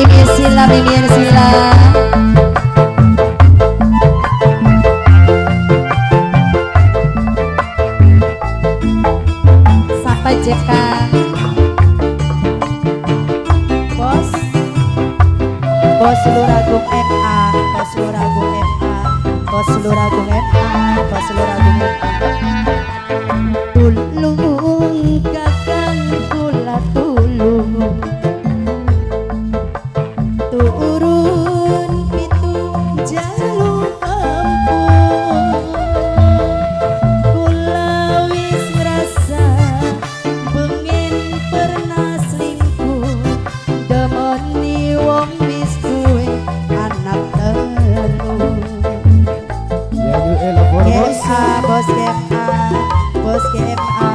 Mimir Sila. Sapa JK. Bos Luragung MA, Bos Luragung MA, Bos Luragung MA, Bos Luragung MA. Tulung kakang kula tulung, turun pitung jalur kampung. Kula wis ngrasa pengen pernah selingkuh, demoni wong wis duwe anak telu. Ya you elabor bos. Bos GMA, Bos GMA.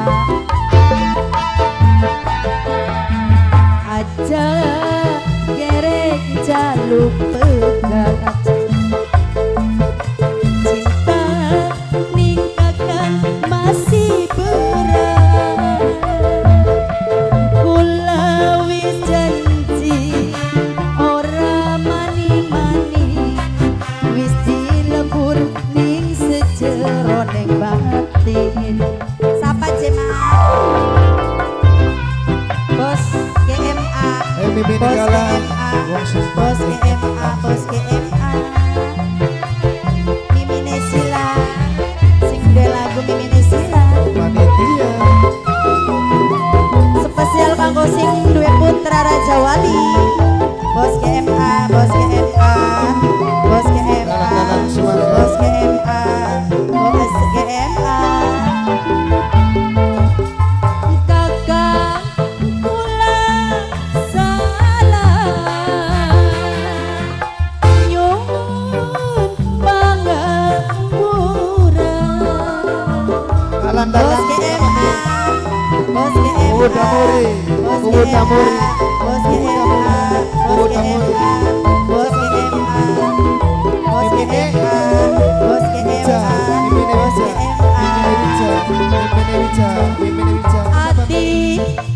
Aja gerek jaluk pegat, cinta ningkakan masih berat. Kula wis janji ora mani-mani, wis dilebur ning sejeroning batin. Sapa jemaah? Bos GMA, Mimin Bos Galang. GMA, Bos GMA, Bos GMA. Mimine Sila, sing duwe lagu Mimine Sila. Panitia. Spesial kanggo sing duwe putra Raja Wali. Bos GMA, Bos GMA, Bos GMA, Dalang semangat. Bos GMA, Bos GMA. Kakang kula salah, nyuwun pangapura. Dalang-dalang. Bos GMA, Bos GMA, Kubu Damuri, Bos Kubu GMA, Damuri. Bos GMA, Kubu Bos Damuri. GMA, Bos GMA, Bos GMA, Bos Wija, GMA, Mimine Bos Wija, Mimine Wija, Mimine Wija, Mimine Wija. Ati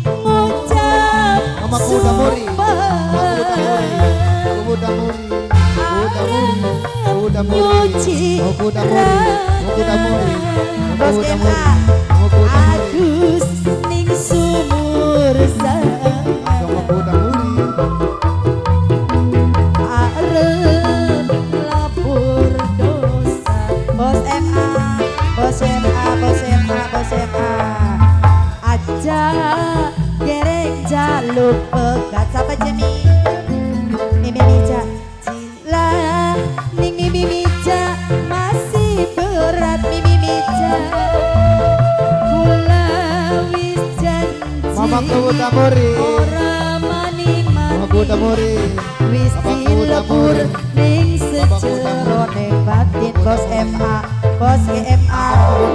ngucap Mama Kubu Damuri, Mama Kubu Damuri, Kubu Damuri, Kubu Damuri, Kubu Damuri, nyuci Kubu Damuri, Kubu Damuri, Bos Kubu GMA, Damuri, Kubu Damuri, adus ning sumur sang. Kubu Damuri. Arep lapor dosa. Bos MA, Bos MA, Bos MA, Bos MA. Aja gerek jaluk pegat. Sapa Jemi? Mimi Mija. Cila ning Mimi Mija masih berat Mimi Mija. Kula wis janji Mama Kubu Damuri, ora mani-mani, Mama Kubu Damuri. wis Bapak dilebur Kuda ning Bapak Kuda sejeroning batin. Bos MA, Bos GMA,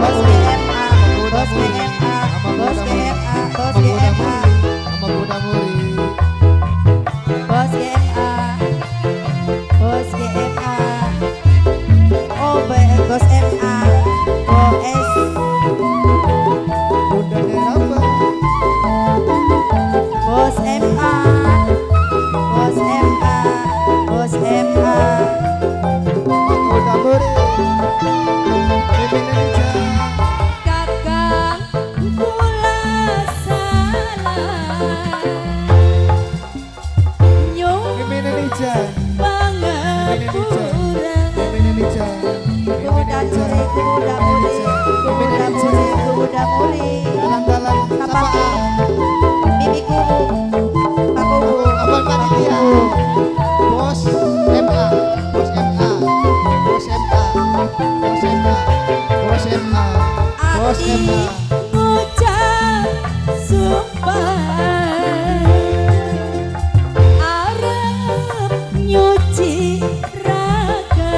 Bos GMA, Bos GMA, Bos GMA, Bos GMA, Mama Kubu Damuri. Bos GMA, Bos GMA. Oh, Bos MA, Bos Bunda Neramba. Bos MA, Bos MA, Bos MA. Mama Kubu Damuri. Mimine Wija. Kakang kula salah, nyuwun Mimine Wija. pangapura. Mimine Wija. Kuda muri, kuda muri, kuda muri, kuda muri. Dalang-dalang. Sapa? Sapa? Mimi kubu, Pak kubu. Abang panitia. Bos MA. Bos MA. Bos MA. Bos MA. Bos MA. Bos Ati MA. ngucap sumpah, arep nyuci raga.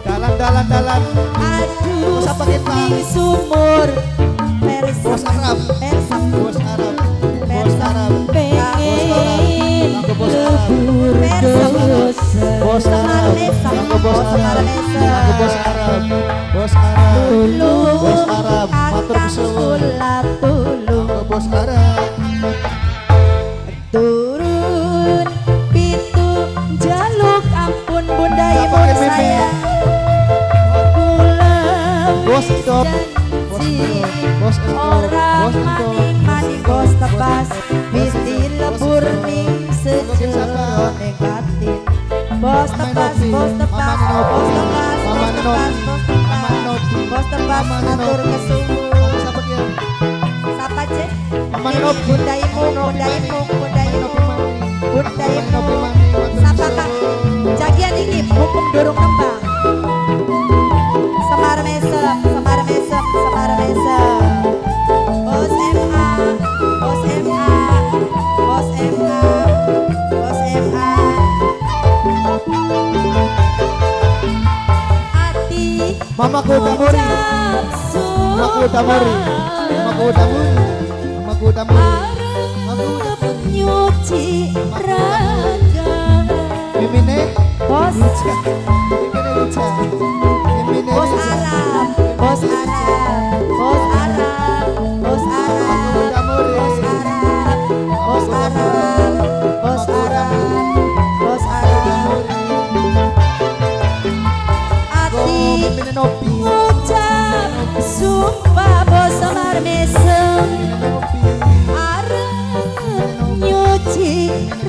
Dalang-dalang. Aduh, Sapa kita? ning sumur Bos Arab. persam Bos Arab. Bos Arab. pengen Bos Arab. lebur dosa. Bos Arab. Bangga Bos Arab. Bangga Bos Arab. Bos Arab. Tulung Bos Arab. Matur kakang kesuwun. kula tulung, Bangga Bos Arab. turun bos tebas, bos tebas, bos tebas, bos tebas, bos tebas, bos tebas, atur kesuwun. Siapa dia? Sapa cek? Mama Ini Nopi. Bundaimu, Bundaimu, Bundaimu, Bundaimu. Mami, Sapa kak? Jagian ini hukum durung nembang. Semar mesem, semar mesem, semar mesem. Bos MA, bos MA, bos MA, bos MA. Ati Mamaku Damuri. Mamaku Damuri. Mamaku Damuri. Mamaku Damuri. arep nyuci raga. Mimine. Bos, Mimine Rica. Mimine bos Rica. Arab, bos Arab, bos Arab, bos Arab, Mamaku Damuri. bos Arab, bos Arab, bos Arab, bos Arab. Ati Mimine Nopi. ngucap sumpah bos Semar mesem. Mimine Nopi. Arep nyuci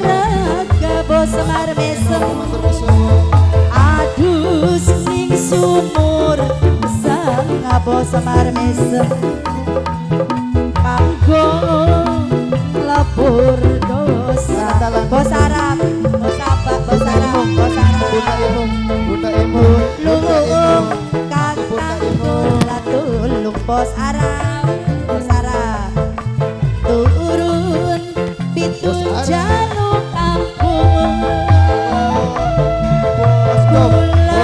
raga bos Semar mesem. Matur kesuwun. Adus ning sumur sang bos Semar mesem. Kanggo lapor dosa. Bos Arab, bos apa? Bos Arab, bos Arab. Bunda Emu. Bunda Emu. Bunda Emu. Luhung kakangku latulung bos Arab, bos Arab. Turun pitu Bos Arab. jaluk kampung. Bos Kula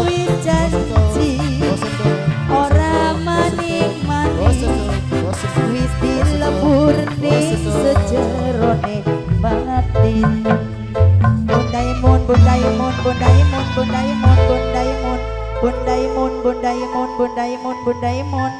wis janji Bos Endo. ora maning-maning. Bos Wis dilebur ning sejerone batin. Bundaimun, Bundaimun, Bundaimun, Bundaimun, Bundaimun, Bundaimun, Bundaimun, Bundaimun, Bundaimun.